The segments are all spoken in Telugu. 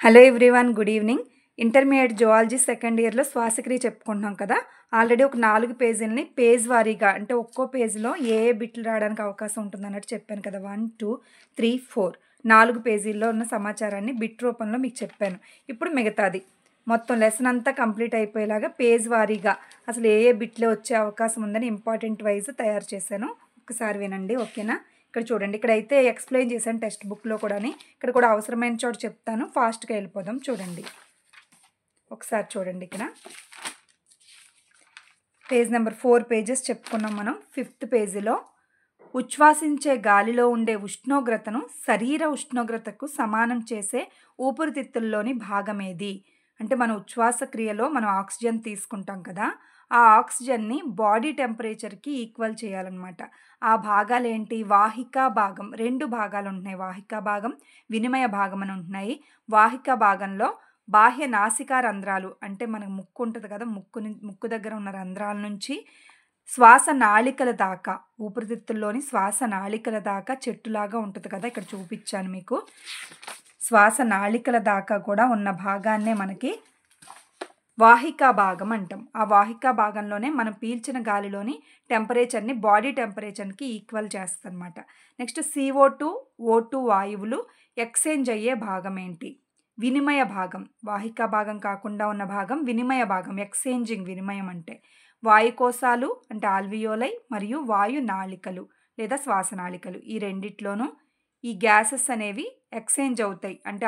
Hello everyone, good evening. Intermediate zoology second ఇయర్లో శ్వాసక్రియ చెప్పుకుంటున్నాం కదా. ఆల్రెడీ ఒక 4 పేజీలని పేజ్ వారీగా అంటే ఒక్కో పేజీలో ఏ ఏ బిట్లు రావడానికి అవకాశం ఉంటుందన్నట్టు చెప్పాను కదా. 1, 2, 3, 4 4 పేజీల్లో ఉన్న సమాచారాన్ని బిట్ రూపంలో మీకు చెప్పాను. ఇప్పుడు మిగతాది మొత్తం లెసన్ అంతా కంప్లీట్ అయిపోయేలాగా పేజ్ వారీగా అసలు ఏ ఏ బిట్లు వచ్చే అవకాశం ఉందని ఇంపార్టెంట్ వైజ్ తయారు చేశాను. ఒకసారి వినండి, ఓకేనా? ఇక్కడ చూడండి, ఇక్కడైతే ఎక్స్ప్లెయిన్ చేశాను టెక్స్ట్ బుక్లో కూడాని. ఇక్కడ కూడా అవసరమైన చోట చెప్తాను, ఫాస్ట్గా వెళ్ళిపోదాం. చూడండి, ఒకసారి చూడండి. ఇక్కడ పేజ్ నెంబర్ 4 పేజెస్ చెప్పుకున్నాం మనం. 5th పేజీలో ఉచ్ఛ్వాసించే గాలిలో ఉండే ఉష్ణోగ్రతను శరీర ఉష్ణోగ్రతకు సమానం చేసే ఊపిరితిత్తుల్లోని భాగమేది అంటే, మన ఉచ్ఛ్వాస క్రియలో మనం ఆక్సిజన్ తీసుకుంటాం కదా, ఆ ఆక్సిజన్ని బాడీ టెంపరేచర్కి ఈక్వల్ చేయాలన్నమాట. ఆ భాగాలు ఏంటి? వాహికా భాగం. 2 భాగాలు ఉంటున్నాయి, వాహికా భాగం, వినిమయ భాగం అని ఉంటున్నాయి. వాహికా భాగంలో బాహ్య నాసికా రంధ్రాలు అంటే మనకు ముక్కు ఉంటుంది కదా, ముక్కు దగ్గర ఉన్న రంధ్రాల నుంచి శ్వాస నాళికల దాకా, ఊపిరితిత్తుల్లోని శ్వాస నాళికల దాకా చెట్టులాగా ఉంటుంది కదా, ఇక్కడ చూపించాను మీకు. శ్వాస నాళికల దాకా కూడా ఉన్న భాగాన్నే మనకి వాహికా భాగం అంటాం. ఆ వాహికా భాగంలోనే మనం పీల్చిన గాలిలోని టెంపరేచర్ని బాడీ టెంపరేచర్కి ఈక్వల్ చేస్తుంది అనమాట. నెక్స్ట్ CO2, O2 వాయువులు ఎక్స్చేంజ్ అయ్యే భాగం ఏంటి? వినిమయ భాగం. వాహికా భాగం కాకుండా ఉన్న భాగం వినిమయ భాగం, ఎక్స్చేంజింగ్, వినిమయం అంటే వాయుకోశాలు అంటే ఆల్వియోలై మరియు వాయు నాళికలు లేదా శ్వాసనాళికలు. ఈ రెండిట్లోనూ ఈ గ్యాసెస్ అనేవి ఎక్స్చేంజ్ అవుతాయి. అంటే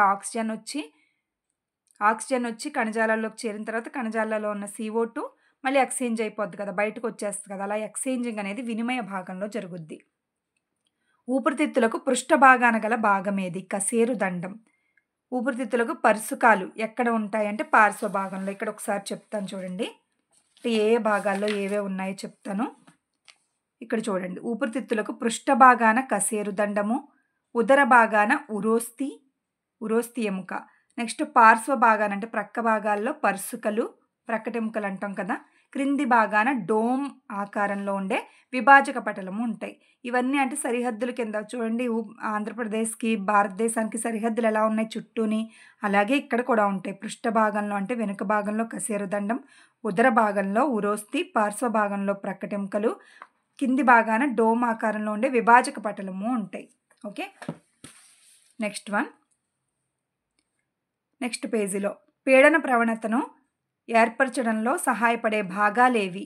ఆక్సిజన్ వచ్చి కణజాలాల్లోకి చేరిన తర్వాత కణజాలాల్లో ఉన్న CO2 మళ్ళీ ఎక్స్చేంజ్ అయిపోద్ది కదా, బయటకు వచ్చేస్తుంది కదా. అలా ఎక్స్చేంజింగ్ అనేది వినిమయ భాగంలో జరుగుద్ది. ఊపిరితిత్తులకు పృష్ఠ భాగాన గల భాగం ఏది? కశేరు దండం. ఊపిరితిత్తులకు పరుసుకాలు ఎక్కడ ఉంటాయంటే పార్శ్వ భాగంలో. ఇక్కడ ఒకసారి చెప్తాను చూడండి, ఏ ఏ భాగాల్లో ఏవే ఉన్నాయో చెప్తాను. ఇక్కడ చూడండి, ఊపిరితిత్తులకు పృష్ఠ భాగాన కశేరు దండము, ఉదర భాగాన ఉరోస్తి ఎముక. నెక్స్ట్ పార్శ్వ భాగాన అంటే ప్రక్క భాగాల్లో పర్సుకలు, ప్రక్కటెముకలు అంటాం కదా. క్రింది భాగాన డోమ్ ఆకారంలో ఉండే విభాజక పటలము ఉంటాయి. ఇవన్నీ అంటే సరిహద్దుల కింద. చూడండి, ఆంధ్రప్రదేశ్కి భారతదేశానికి సరిహద్దులు ఎలా ఉన్నాయి చుట్టూని, అలాగే ఇక్కడ కూడా ఉంటాయి. పృష్ఠ భాగంలో అంటే వెనుక భాగంలో కశేరుదండం, ఉదర భాగంలో ఉరోస్తి, పార్శ్వ భాగంలో ప్రక్కటెముకలు, కింది భాగాన డోమ్ ఆకారంలో ఉండే విభాజక పటలము ఉంటాయి. ఓకే, నెక్స్ట్ పేజీలో పీడన ప్రవణతను ఏర్పరచడంలో సహాయపడే భాగాలేవి?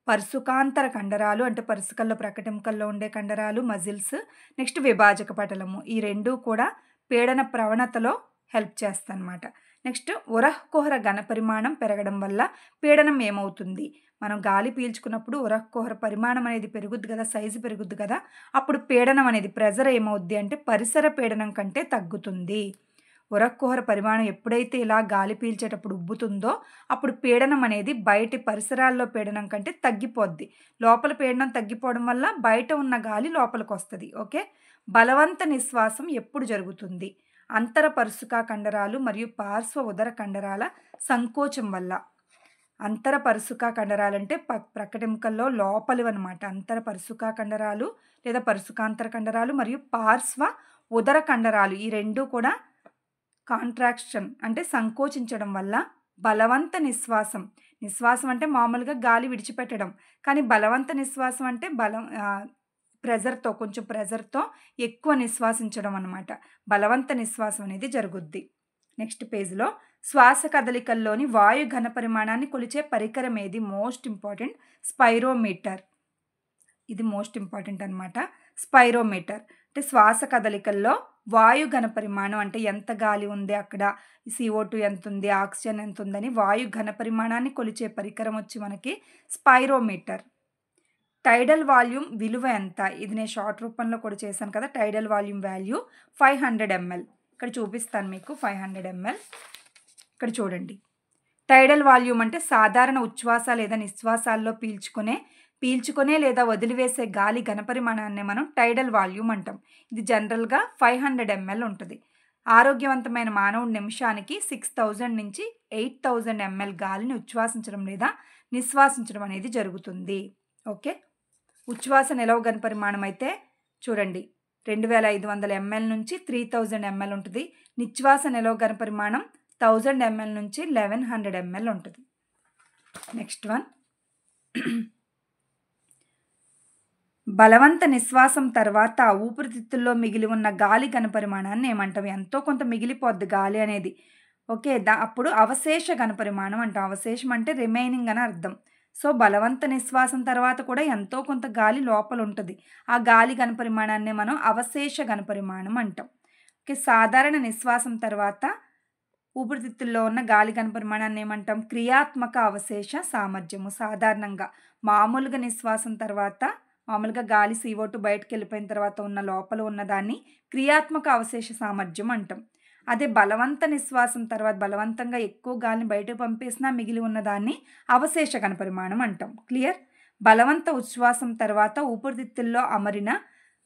పరుసుకాంతర కండరాలు అంటే పరుసుకల్లో ప్రక్కటెముకల్లో ఉండే కండరాలు, మజిల్స్. నెక్స్ట్ విభాజక పటలము. ఈ రెండూ కూడా పీడన ప్రవణతలో హెల్ప్ చేస్తాయన్నమాట. నెక్స్ట్ ఉరఃకుహర ఘనపరిమాణం పెరగడం వల్ల పీడనం ఏమవుతుంది? మనం గాలి పీల్చుకున్నప్పుడు ఉరఃకుహర పరిమాణం అనేది పెరుగుద్ది కదా, సైజు పెరుగుద్ది కదా, అప్పుడు పీడనం అనేది ప్రెజర్ ఏమవుద్ది అంటే పరిసర పీడనం కంటే తగ్గుతుంది. ఉరఃకుహర పరిమాణం ఎప్పుడైతే ఇలా గాలి పీల్చేటప్పుడు ఉబ్బుతుందో అప్పుడు పీడనం అనేది బయటి పరిసరాల్లో పీడనం కంటే తగ్గిపోద్ది. లోపల పీడనం తగ్గిపోవడం వల్ల బయట ఉన్న గాలి లోపలికి వస్తుంది. ఓకే, బలవంత నిశ్వాసం ఎప్పుడు జరుగుతుంది? అంతర పరుసుకా కండరాలు మరియు పార్శ్వ ఉదర కండరాల సంకోచం వల్ల. అంతర పరుసుకా కండరాలు అంటే ప్రక్కటెముకల్లో లోపలివి అనమాట. అంతర పరుసుకా కండరాలు లేదా పరుసుకాంతర కండరాలు మరియు పార్శ్వ ఉదర కండరాలు, ఈ రెండూ కూడా కాంట్రాక్షన్ అంటే సంకోచించడం వల్ల బలవంత నిశ్వాసం అంటే మామూలుగా గాలి విడిచిపెట్టడం, కానీ బలవంత నిశ్వాసం అంటే కొంచెం ప్రెజర్తో ఎక్కువ నిశ్వాసించడం అనమాట. బలవంత నిశ్వాసం అనేది జరుగుద్ది. నెక్స్ట్ పేజ్లో శ్వాస కదలికల్లోని వాయు ఘన పరిమాణాన్ని కొలిచే పరికరం ఏది? Most important, spirometer. ఇది మోస్ట్ ఇంపార్టెంట్ అనమాట. స్పైరోమీటర్ అంటే శ్వాస కదలికల్లో వాయు ఘన పరిమాణం అంటే ఎంత గాలి ఉంది అక్కడ, CO2 ఎంత ఉంది, ఆక్సిజన్ ఎంత ఉందని వాయు ఘన పరిమాణాన్ని కొలిచే పరికరం వచ్చి మనకి స్పైరోమీటర్. టైడల్ వాల్యూమ్ విలువ ఎంత? ఇది నేను షార్ట్ రూపంలో కూడా చేశాను కదా. టైడల్ వాల్యూమ్ వాల్యూ 500 ml. ఇక్కడ చూపిస్తాను మీకు 500 ml. ఇక్కడ చూడండి, టైడల్ వాల్యూమ్ అంటే సాధారణ ఉచ్ఛ్వాస లేదా నిశ్వాసాల్లో పీల్చుకునే లేదా వదిలివేసే గాలి ఘనపరిమాణాన్ని మనం టైడల్ వాల్యూమ్ అంటాం. ఇది జనరల్గా 500 ml ఉంటుంది. ఆరోగ్యవంతమైన మానవుడు నిమిషానికి 6000 నుంచి 8000 ml గాలిని ఉచ్ఛ్వాసించడం లేదా నిశ్వాసించడం అనేది జరుగుతుంది. ఓకే, ఉచ్ఛ్వాస నిలవ ఘనపరిమాణం అయితే చూడండి 2500 ml నుంచి 3000 ml ఉంటుంది. నిశ్వాస నిలవ ఘనపరిమాణం 1000 ml నుంచి 1100 ml ఉంటుంది. నెక్స్ట్ వన్, బలవంత నిశ్వాసం తర్వాత ఊపిరితిత్తుల్లో మిగిలి ఉన్న గాలి ఘనపరిమాణాన్ని ఏమంటాం? ఎంతో కొంత మిగిలిపోద్ది గాలి అనేది. ఓకే, అప్పుడు అవశేష ఘనపరిమాణం అంటాం. అవశేషం అంటే రిమైనింగ్ అని అర్థం. సో బలవంత నిశ్వాసం తర్వాత కూడా ఎంతో కొంత గాలి లోపల ఉంటుంది. ఆ గాలి ఘనపరిమాణాన్ని మనం అవశేష ఘనపరిమాణం అంటాం. ఓకే, సాధారణ నిశ్వాసం తర్వాత ఊపిరితిత్తుల్లో ఉన్న గాలి ఘనపరిమాణాన్ని ఏమంటాం? క్రియాత్మక అవశేష సామర్థ్యము. సాధారణంగా మామూలుగా నిశ్వాసం తర్వాత మామూలుగా గాలి CO2 బయటకు వెళ్ళిపోయిన తర్వాత ఉన్న లోపల ఉన్నదాన్ని క్రియాత్మక అవశేష సామర్థ్యం అంటాం. అదే బలవంత నిశ్వాసం తర్వాత బలవంతంగా ఎక్కువ గాలిని బయటకు పంపేసినా మిగిలి ఉన్నదాన్ని అవశేష ఘనపరిమాణం అంటాం. క్లియర్? బలవంత ఉచ్ఛ్వాసం తర్వాత ఊపిరితిత్తుల్లో అమరిన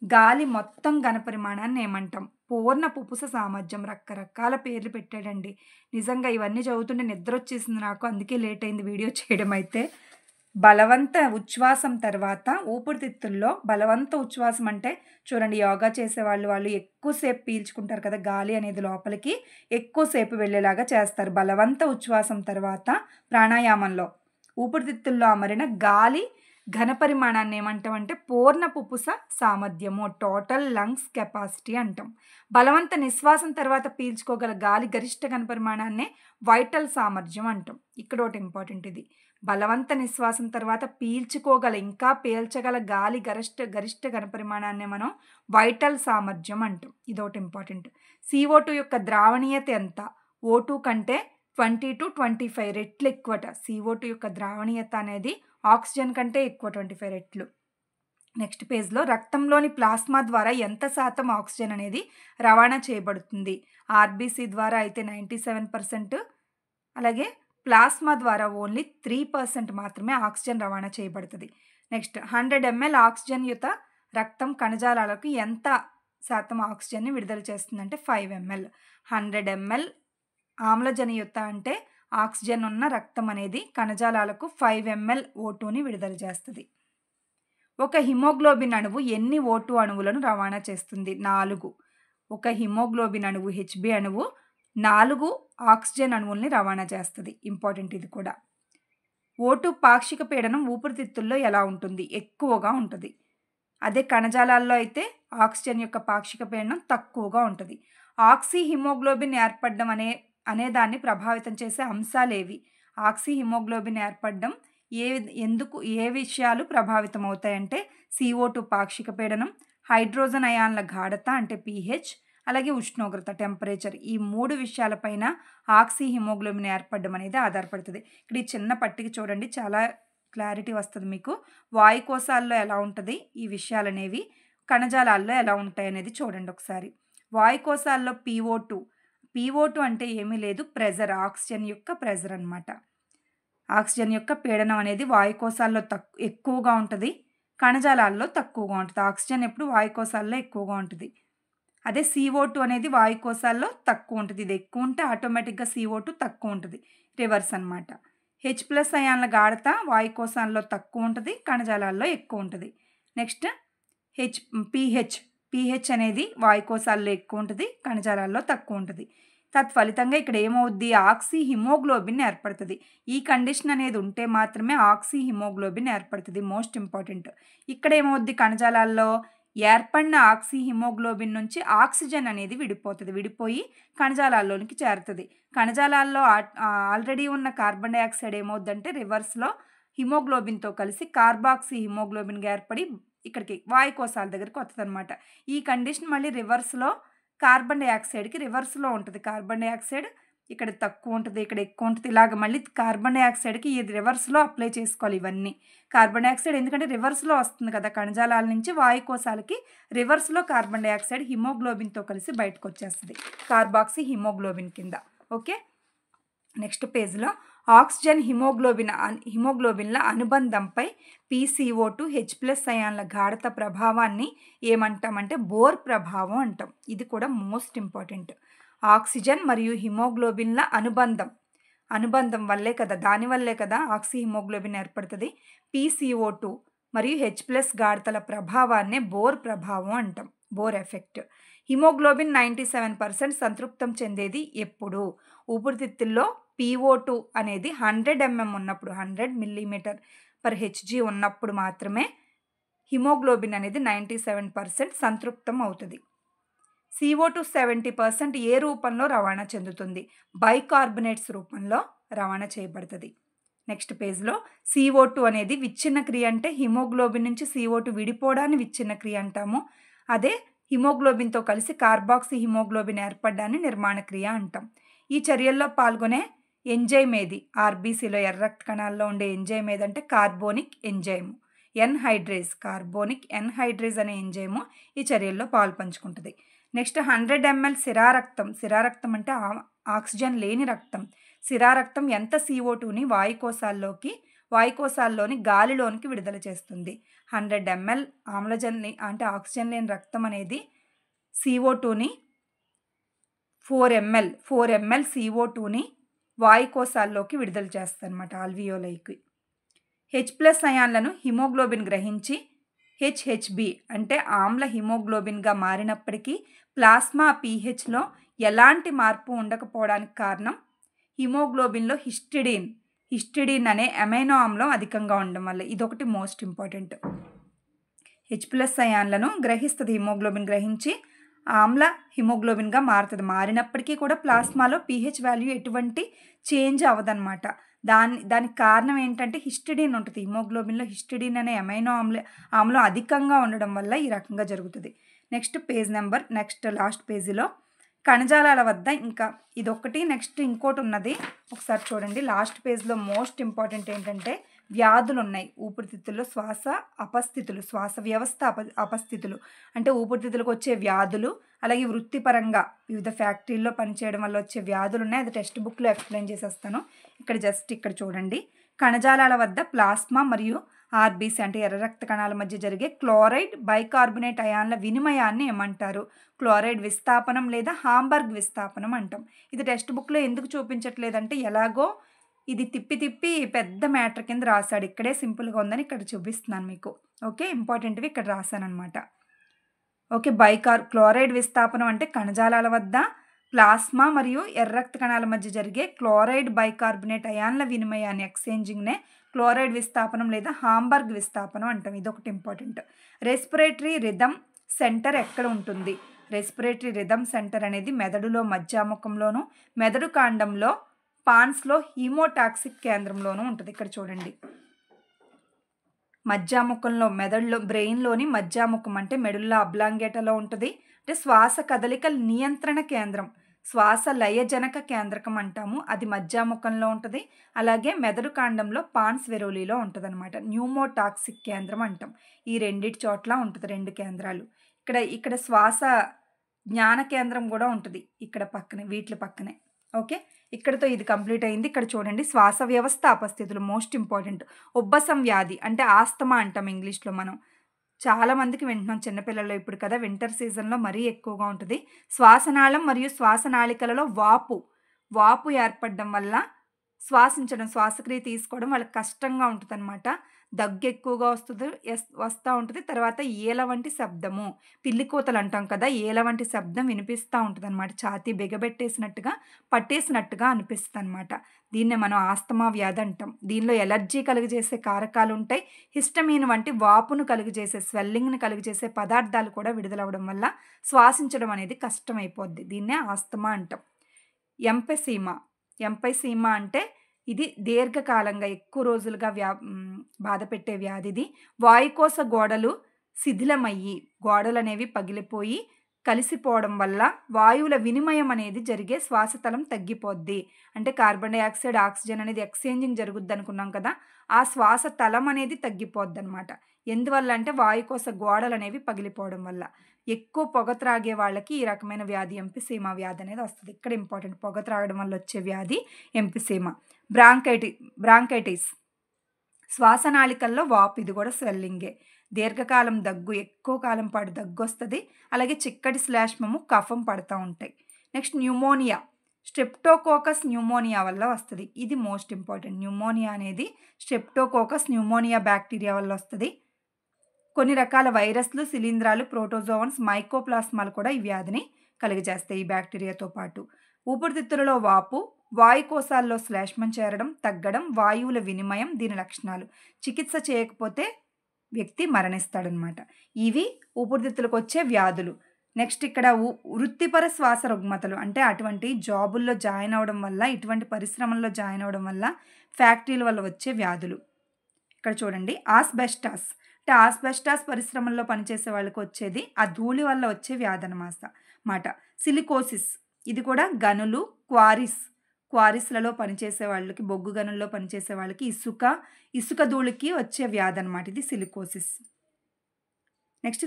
గాలి మొత్తం ఘనపరిమాణాన్ని ఏమంటాం? పూర్ణ పుపుస సామర్థ్యం. రకరకాల పేర్లు పెట్టాడండి. నిజంగా ఇవన్నీ చదువుతుంటే నిద్ర వచ్చేసింది నాకు, అందుకే లేట్ అయింది వీడియో చేయడం. అయితే బలవంత ఉచ్ఛ్వాసం తర్వాత ఊపిరితిత్తుల్లో బలవంత ఉచ్ఛ్వాసం అంటే చూడండి, యోగా చేసేవాళ్ళు ఎక్కువసేపు పీల్చుకుంటారు కదా, గాలి అనేది లోపలికి ఎక్కువసేపు వెళ్ళేలాగా చేస్తారు. బలవంత ఉచ్ఛ్వాసం తర్వాత ప్రాణాయామంలో ఊపిరితిత్తుల్లో అమరిన గాలి ఘనపరిమాణాన్ని ఏమంటాం అంటే పూర్ణ పుపుస సామర్థ్యము, టోటల్ లంగ్స్ కెపాసిటీ అంటాం. బలవంత నిశ్వాసం తర్వాత పీల్చుకోగల గాలి గరిష్ట ఘనపరిమాణాన్నే వైటల్ సామర్థ్యం అంటాం. ఇక్కడ ఒకటి ఇంపార్టెంట్, ఇది బలవంత నిశ్వాసం తర్వాత పీల్చుకోగల ఇంకా పీల్చగల గాలి గరిష్ట ఘనపరిమాణాన్ని మనం వైటల్ సామర్థ్యం అంటాం. ఇదొకటి ఇంపార్టెంట్. CO2 యొక్క ద్రావణీయత ఎంత? O2 కంటే 20 to 25 రెట్లు ఎక్కువట. CO2 యొక్క ద్రావణీయత అనేది ఆక్సిజన్ కంటే ఎక్కువ, 25 రెట్లు. నెక్స్ట్ పేజ్లో రక్తంలోని ప్లాస్మా ద్వారా ఎంత శాతం ఆక్సిజన్ అనేది రవాణా చేయబడుతుంది? RBC ద్వారా అయితే 97%, అలాగే ప్లాస్మా ద్వారా ఓన్లీ 3% మాత్రమే ఆక్సిజన్ రవాణా చేయబడుతుంది. నెక్స్ట్ 100 ml ఆక్సిజన్ యుత రక్తం కణజాలాలకు ఎంత శాతం ఆక్సిజన్ని విడుదల చేస్తుందంటే 5 ml. 100 ml ఆమ్లజనయుత అంటే ఆక్సిజన్ ఉన్న రక్తం అనేది కణజాలాలకు 5 ml O2ని విడుదల చేస్తుంది. ఒక హిమోగ్లోబిన్ అణువు ఎన్ని O2 అణువులను రవాణా చేస్తుంది? 4. ఒక హిమోగ్లోబిన్ అణువు HB అణువు 4 ఆక్సిజన్ అణువుల్ని రవాణా చేస్తుంది. ఇంపార్టెంట్ ఇది కూడా. O2 పాక్షిక పీడనం ఊపిరితిత్తుల్లో ఎలా ఉంటుంది? ఎక్కువగా ఉంటుంది. అదే కణజాలాల్లో అయితే ఆక్సిజన్ యొక్క పాక్షిక పీడనం తక్కువగా ఉంటుంది. ఆక్సీ హిమోగ్లోబిన్ ఏర్పడడం అనే దాన్ని ప్రభావితం చేసే అంశాలు ఏవి? ఆక్సీ హిమోగ్లోబిన్ ఏర్పడడం ఏ విషయాలు ప్రభావితం అవుతాయంటే CO2 పాక్షిక పీడనం, హైడ్రోజన్ అయాన్ల గాఢత అంటే pH, అలాగే ఉష్ణోగ్రత టెంపరేచర్. ఈ 3 విషయాలపైన ఆక్సీ హిమోగ్లోబిన్ ఏర్పడడం అనేది ఆధారపడుతుంది. ఇక్కడ ఈ చిన్న పట్టిక చూడండి, చాలా క్లారిటీ వస్తుంది మీకు. వాయుకోశాల్లో ఎలా ఉంటుంది ఈ విషయాలు అనేవి, కణజాలాల్లో ఎలా ఉంటాయి అనేది చూడండి ఒకసారి. వాయుకోశాల్లో PO2 అంటే ఏమీ లేదు, ప్రెజర్, ఆక్సిజన్ యొక్క ప్రెజర్ అనమాట. ఆక్సిజన్ యొక్క పీడనం అనేది వాయుకోశాల్లో ఎక్కువగా ఉంటుంది, కణజాలాల్లో తక్కువగా ఉంటుంది. ఆక్సిజన్ ఎప్పుడు వాయుకోశాల్లో ఎక్కువగా ఉంటుంది. అదే CO2 అనేది వాయుకోశాల్లో తక్కువ ఉంటుంది. ఇది ఎక్కువ ఉంటే ఆటోమేటిక్గా CO2 తక్కువ ఉంటుంది, రివర్స్ అనమాట. H+ అయాన్ల గాఢత వాయుకోశాల్లో తక్కువ ఉంటుంది, కణజాలాల్లో ఎక్కువ ఉంటుంది. నెక్స్ట్ pH అనేది వాయుకోశాల్లో ఎక్కువ ఉంటుంది, కణజాలాల్లో తక్కువ ఉంటుంది. తత్ఫలితంగా ఇక్కడ ఏమవుద్ది? ఆక్సీ హిమోగ్లోబిన్ ఏర్పడుతుంది. ఈ కండిషన్ అనేది ఉంటే మాత్రమే ఆక్సీ హిమోగ్లోబిన్ ఏర్పడుతుంది. Most important. ఇక్కడ ఏమవుద్ది? కణజాలాల్లో ఏర్పడిన ఆక్సీ హిమోగ్లోబిన్ నుంచి ఆక్సిజన్ అనేది విడిపోయి కణజాలాల్లోనికి చేరుతుంది. కణజాలాల్లో ఆల్రెడీ ఉన్న కార్బన్ డైఆక్సైడ్ ఏమవుద్దంటే రివర్స్లో హిమోగ్లోబిన్తో కలిసి కార్బాక్సీ హిమోగ్లోబిన్గా ఏర్పడి ఇక్కడికి వాయుకోశాల దగ్గరికి వస్తుంది అనమాట. ఈ కండిషన్ మళ్ళీ రివర్స్లో కార్బన్ డైఆక్సైడ్కి రివర్స్లో ఉంటుంది. కార్బన్ డైఆక్సైడ్ ఇక్కడ తక్కువ ఉంటుంది, ఇక్కడ ఎక్కువ ఉంటుంది. ఇలాగ మళ్ళీ కార్బన్ డైఆక్సైడ్కి ఇది రివర్స్లో అప్లై చేసుకోవాలి ఇవన్నీ. కార్బన్ డైఆక్సైడ్ ఎందుకంటే రివర్స్లో వస్తుంది కదా, కణజాలాల నుంచి వాయుకోశాలకి రివర్స్లో కార్బన్ డైఆక్సైడ్ హిమోగ్లోబిన్తో కలిసి బయటకు వచ్చేస్తుంది, కార్బాక్సీ హిమోగ్లోబిన్ కింద. ఓకే, నెక్స్ట్ పేజ్లో ఆక్సిజన్ హిమోగ్లోబిన్ల అనుబంధంపై PCO2 H+ అయాన్ల గాఢత ప్రభావాన్ని ఏమంటామంటే బోర్ ప్రభావం అంటాం. ఇది కూడా మోస్ట్ ఇంపార్టెంట్. ఆక్సిజన్ మరియు హిమోగ్లోబిన్ల అనుబంధం వల్లే కదా, దానివల్లే కదా ఆక్సీ హిమోగ్లోబిన్ ఏర్పడుతుంది. PCO2 మరియు H+ గాఢతల ప్రభావాన్నే బోర్ ప్రభావం అంటాం, బోర్ ఎఫెక్ట్. హిమోగ్లోబిన్ 97% సంతృప్తం చెందేది ఎప్పుడు? ఊపిరితిత్తుల్లో PO2 అనేది 100 mm ఉన్నప్పుడు 100 ml/Hg ఉన్నప్పుడు మాత్రమే హిమోగ్లోబిన్ అనేది 97% సంతృప్తం అవుతుంది. CO2 70% ఏ రూపంలో రవాణా చెందుతుంది? బైకార్బోనేట్స్ రూపంలో రవాణా చేయబడుతుంది. నెక్స్ట్ పేజ్లో CO2 అనేది విచ్ఛిన్న క్రియ అంటే హిమోగ్లోబిన్ నుంచి CO2 విడిపోవడాన్ని విచ్ఛిన్న క్రియ అంటాము. అదే హిమోగ్లోబిన్తో కలిసి కార్బాక్సీ హిమోగ్లోబిన్ ఏర్పడడాన్ని నిర్మాణ క్రియ అంటాం. ఈ చర్యల్లో పాల్గొనే ఎంజైమ్ ఏది? ఆర్బీసీలో ఎర్ర రక్త కణాల్లో ఉండే ఎంజైమ్ ఏదంటే కార్బోనిక్ ఎంజైమ్. కార్బోనిక్ ఎన్హైడ్రేజ్ అనే ఎంజైము ఈ చర్యల్లో పాల్పంచుకుంటుంది. నెక్స్ట్ 100 ml సిరారక్తం అంటే ఆక్సిజన్ లేని రక్తం. సిరారక్తం ఎంత CO2ని వాయుకోశాల్లోని గాలిలోనికి విడుదల చేస్తుంది? 100 ml అంటే ఆక్సిజన్ లేని రక్తం అనేది CO2ని 4 ml CO2ని వాయుకోశాల్లోకి విడుదల చేస్తుంది అన్నమాట, ఆల్వియోలైకి. H+ అయాన్లను హిమోగ్లోబిన్ గ్రహించి HHB అంటే ఆమ్ల హిమోగ్లోబిన్గా మారినప్పటికీ ప్లాస్మా pHలో ఎలాంటి మార్పు ఉండకపోవడానికి కారణం హిమోగ్లోబిన్లో హిస్టిడిన్ అనే అమైనో ఆమ్లం అధికంగా ఉండడం వల్ల. ఇదొకటి మోస్ట్ ఇంపార్టెంట్. H+ అయాన్లను గ్రహిస్తుంది హిమోగ్లోబిన్, గ్రహించి ఆమ్ల హిమోగ్లోబిన్గా మారుతుంది. మారినప్పటికీ కూడా ప్లాస్మాలో pH వాల్యూ ఎటువంటి చేంజ్ అవ్వదన్నమాట. దానికి కారణం ఏంటంటే హిస్టిడిన్ ఉంటుంది. హిమోగ్లోబిన్లో హిస్టిడిన్ అనే అమైనో ఆమ్లం అధికంగా ఉండడం వల్ల ఈ రకంగా జరుగుతుంది. నెక్స్ట్ లాస్ట్ పేజీలో కణజాలాల వద్ద ఇంకా ఇదొకటి, నెక్స్ట్ ఇంకోటి ఉన్నది, ఒకసారి చూడండి. లాస్ట్ పేజ్లో మోస్ట్ ఇంపార్టెంట్ ఏంటంటే వ్యాధులు ఉన్నాయి ఊపిరితిత్తుల్లో. శ్వాస వ్యవస్థ అపస్థితులు అంటే ఊపిరితిత్తులకు వచ్చే వ్యాధులు, అలాగే వృత్తిపరంగా వివిధ ఫ్యాక్టరీల్లో పనిచేయడం వల్ల వచ్చే వ్యాధులు ఉన్నాయి. అది టెక్స్ట్ బుక్లో ఎక్స్ప్లెయిన్ చేసేస్తాను. ఇక్కడ చూడండి. కణజాలాల వద్ద ప్లాస్మా మరియు ఆర్బీసీ అంటే ఎర్ర రక్త కణాల మధ్య జరిగే క్లోరైడ్ బైకార్బోనేట్ అయాన్ల వినిమయాన్ని ఏమంటారు? క్లోరైడ్ విస్థాపనం లేదా హాంబర్గ్ విస్థాపనం అంటాం. ఇది టెక్స్ట్ బుక్లో ఎందుకు చూపించట్లేదంటే ఎలాగో ఇది తిప్పి పెద్ద మ్యాటర్ కింద రాశాడు. ఇక్కడే సింపుల్గా ఉందని ఇక్కడ చూపిస్తున్నాను మీకు. ఓకే, ఇంపార్టెంట్వి ఇక్కడ రాశాను అనమాట. ఓకే, క్లోరైడ్ విస్థాపనం అంటే కణజాలాల వద్ద ప్లాస్మా మరియు ఎర్ర రక్త కణాల మధ్య జరిగే క్లోరైడ్ బైకార్బోనేట్ అయాన్ల వినిమయాన్ని ఎక్స్చేంజింగ్నే క్లోరైడ్ విస్థాపనం లేదా హాంబర్గ్ విస్థాపనం అంటాం. ఇదొకటి ఇంపార్టెంట్. రెస్పిరేటరీ రిథమ్ సెంటర్ ఎక్కడ ఉంటుంది? రెస్పిరేటరీ రిథమ్ సెంటర్ అనేది మెదడులో మధ్యాముఖంలోను, మెదడు కాండంలో పాన్స్లో హీమోటాక్సిక్ కేంద్రంలోనూ ఉంటుంది. ఇక్కడ చూడండి, మధ్యాముఖంలో మెదడులో బ్రెయిన్లోని మధ్యాముఖం అంటే మెడుల్లా అబ్లాంగేటాలో ఉంటుంది. అంటే శ్వాస కదలికల నియంత్రణ కేంద్రం, శ్వాస లయజనక కేంద్రకం అంటాము. అది మధ్యాముఖంలో ఉంటుంది. అలాగే మెదడు కాండంలో పాన్స్ వెరోలీలో ఉంటుంది అనమాట. న్యూమోటాక్సిక్ కేంద్రం అంటాం. ఈ రెండిటి చోట్ల ఉంటుంది, 2 కేంద్రాలు. ఇక్కడ శ్వాస జ్ఞాన కేంద్రం కూడా ఉంటుంది, ఇక్కడ పక్కనే, వీటి పక్కనే. ఓకే, ఇక్కడతో ఇది కంప్లీట్ అయింది. ఇక్కడ చూడండి, శ్వాస వ్యవస్థ అపస్థితులు మోస్ట్ ఇంపార్టెంట్. ఉబ్బసం వ్యాధి అంటే ఆస్తమా అంటాం ఇంగ్లీష్లో. మనం చాలామందికి వింటున్నాం చిన్నపిల్లల్లో, ఇప్పుడు కదా వింటర్ సీజన్లో మరీ ఎక్కువగా ఉంటుంది. శ్వాసనాళం మరియు శ్వాసనాళికలలో వాపు ఏర్పడడం వల్ల శ్వాసక్రియ తీసుకోవడం వాళ్ళకి కష్టంగా ఉంటుంది అనమాట. దగ్గు ఎక్కువగా వస్తూ ఉంటుంది. తర్వాత ఏల వంటి శబ్దము, పిల్లి కూతలు అంటాం కదా, ఏల వంటి శబ్దం వినిపిస్తూ ఉంటుంది అనమాట. ఛాతీ పట్టేసినట్టుగా అనిపిస్తుంది అనమాట. దీన్నే మనం ఆస్తమా వ్యాధి అంటాం. దీనిలో ఎలర్జీ కలుగజేసే కారకాలు ఉంటాయి. హిస్టమిన్ వంటి వాపును కలుగజేసే, స్వెల్లింగ్ని కలుగజేసే పదార్థాలు కూడా విడుదలవ్వడం వల్ల శ్వాసించడం అనేది కష్టమైపోద్ది. దీన్నే ఆస్తమా అంటాం. ఎంపైసీమా అంటే ఇది దీర్ఘకాలంగా ఎక్కువ రోజులుగా బాధ పెట్టే వ్యాధి. ఇది వాయుకోశ గోడలు శిథిలమయ్యి, గోడలు అనేవి పగిలిపోయి కలిసిపోవడం వల్ల వాయువుల వినిమయం అనేది జరిగే శ్వాసతలం తగ్గిపోద్ది. అంటే కార్బన్ డైఆక్సైడ్ ఆక్సిజన్ అనేది ఎక్స్చేంజింగ్ జరుగుద్ది అనుకున్నాం కదా, ఆ శ్వాస తలం అనేది తగ్గిపోద్ది అనమాట. ఎందువల్ల అంటే వాయుకోశ గోడలు అనేవి పగిలిపోవడం వల్ల. ఎక్కువ పొగ త్రాగే వాళ్ళకి ఈ రకమైన వ్యాధి ఎంపిసీమా వ్యాధి అనేది వస్తుంది. ఇక్కడ ఇంపార్టెంట్, పొగ త్రాగడం వల్ల వచ్చే వ్యాధి ఎంపిసీమా. బ్రాంకైటిస్ శ్వాసనాళికల్లో వాపు, ఇది కూడా స్వెల్లింగే. దీర్ఘకాలం దగ్గు, ఎక్కువ కాలం పాటు దగ్గు వస్తుంది. అలాగే చిక్కటి శ్లేష్మము, కఫం పడుతూ ఉంటాయి. నెక్స్ట్ న్యూమోనియా, స్ట్రెప్టోకోకస్ న్యూమోనియా వల్ల వస్తుంది. ఇది మోస్ట్ ఇంపార్టెంట్. న్యూమోనియా అనేది స్ట్రెప్టోకోకస్ న్యూమోనియా బ్యాక్టీరియా వల్ల వస్తుంది. కొన్ని రకాల వైరస్లు, శిలీంధ్రాలు, ప్రోటోజోవన్స్, మైకోప్లాస్మాలు కూడా ఈ వ్యాధిని కలుగజేస్తాయి ఈ బ్యాక్టీరియాతో పాటు. ఊపిరితిత్తులలో వాపు, వాయుకోశాల్లో శ్లేష్మం చేరడం, తగ్గడం, వాయువుల వినిమయం దీని లక్షణాలు. చికిత్స చేయకపోతే వ్యక్తి మరణిస్తాడనమాట. ఇవి ఊపిరితిత్తులకు వచ్చే వ్యాధులు. నెక్స్ట్ ఇక్కడ వృత్తిపర శ్వాస రుగ్మతలు అంటే అటువంటి జాబుల్లో జాయిన్ అవ్వడం వల్ల, ఇటువంటి పరిశ్రమల్లో జాయిన్ అవ్వడం వల్ల, ఫ్యాక్టరీల వల్ల వచ్చే వ్యాధులు. ఇక్కడ చూడండి ఆస్బెస్టాస్ అంటే ఆస్బెస్టాస్ పరిశ్రమల్లో పనిచేసే వాళ్ళకి వచ్చేది ఆ ధూళి వల్ల వచ్చే వ్యాధి మాట. సిలికోసిస్ ఇది కూడా గనులు, క్వారీస్లలో పనిచేసే వాళ్ళకి, బొగ్గు గనుల్లో పనిచేసే వాళ్ళకి ఇసుక ధూళికి వచ్చే వ్యాధి అనమాట. ఇది సిలికోసిస్. నెక్స్ట్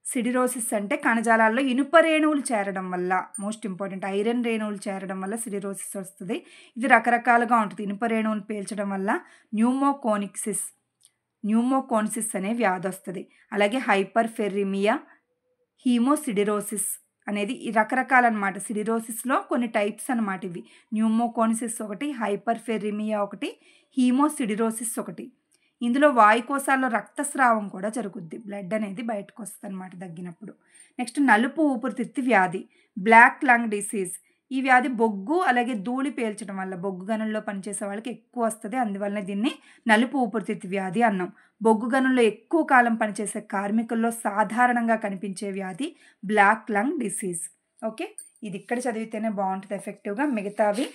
సిడిరోసిస్ అంటే కణజాలాల్లో ఇనుప రేణువులు చేరడం వల్ల, మోస్ట్ ఇంపార్టెంట్ ఐరన్ రేణువులు చేరడం వల్ల సిడిరోసిస్ వస్తుంది. ఇది రకరకాలుగా ఉంటుంది. ఇనుప రేణువులు పేల్చడం వల్ల న్యూమోకోనిసిస్ అనే వ్యాధి వస్తుంది. అలాగే హైపర్ఫెర్రిమియా, హీమోసిడిరోసిస్ అనేది ఈ రకరకాలన్నమాట. సిడిరోసిస్లో కొన్ని టైప్స్ అనమాట ఇవి. న్యూమోకోనిసిస్ ఒకటి, హైపర్ఫెర్రిమియా ఒకటి, హీమోసిడిరోసిస్ ఒకటి. ఇందులో వాయుకోశాల్లో రక్తస్రావం కూడా జరుగుద్ది. బ్లడ్ అనేది బయటకు వస్తుంది అనమాట దగ్గినప్పుడు. నెక్స్ట్ నలుపు ఊపిరితిత్తి వ్యాధి, బ్లాక్ లంగ్ డిసీజ్. ఈ వ్యాధి బొగ్గు అలాగే ధూళి పేల్చడం వల్ల, బొగ్గు గనుల్లో పనిచేసే వాళ్ళకి ఎక్కువ వస్తుంది. అందువల్లనే దీన్ని నలుపు ఊపిరితిత్తి వ్యాధి అన్నాం. బొగ్గు గనుల్లో ఎక్కువ కాలం పనిచేసే కార్మికుల్లో సాధారణంగా కనిపించే వ్యాధి బ్లాక్ లంగ్ డిసీజ్. ఓకే, ఇది ఇక్కడ చదివితేనే బాగుంటుంది ఎఫెక్టివ్గా. మిగతావి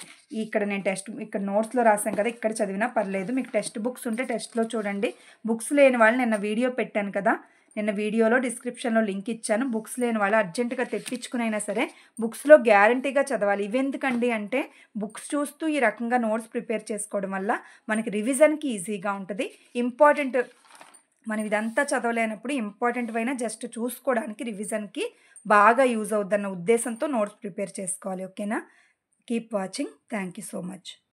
ఇక్కడ నేను ఇక్కడ నోట్స్లో రాసాను కదా, ఇక్కడ చదివినా పర్లేదు. మీకు టెక్స్ట్ బుక్స్ ఉంటే టెస్ట్లో చూడండి. బుక్స్ లేని వాళ్ళు నిన్న వీడియో పెట్టాను కదా, నిన్న వీడియోలో డిస్క్రిప్షన్లో లింక్ ఇచ్చాను. బుక్స్ లేని వాళ్ళు అర్జెంటుగా తెప్పించుకునైనా సరే బుక్స్లో గ్యారంటీగా చదవాలి. ఇవెందుకండి అంటే బుక్స్ చూస్తూ ఈ రకంగా నోట్స్ ప్రిపేర్ చేసుకోవడం వల్ల మనకి రివిజన్కి ఈజీగా ఉంటుంది. ఇంపార్టెంట్ మనం ఇదంతా చదవలేనప్పుడు ఇంపార్టెంట్ అయినా జస్ట్ చూసుకోవడానికి రివిజన్కి బాగా యూజ్ అవుద్దన్న ఉద్దేశంతో నోట్స్ ప్రిపేర్ చేసుకోవాలి. ఓకేనా? Keep watching. Thank you so much.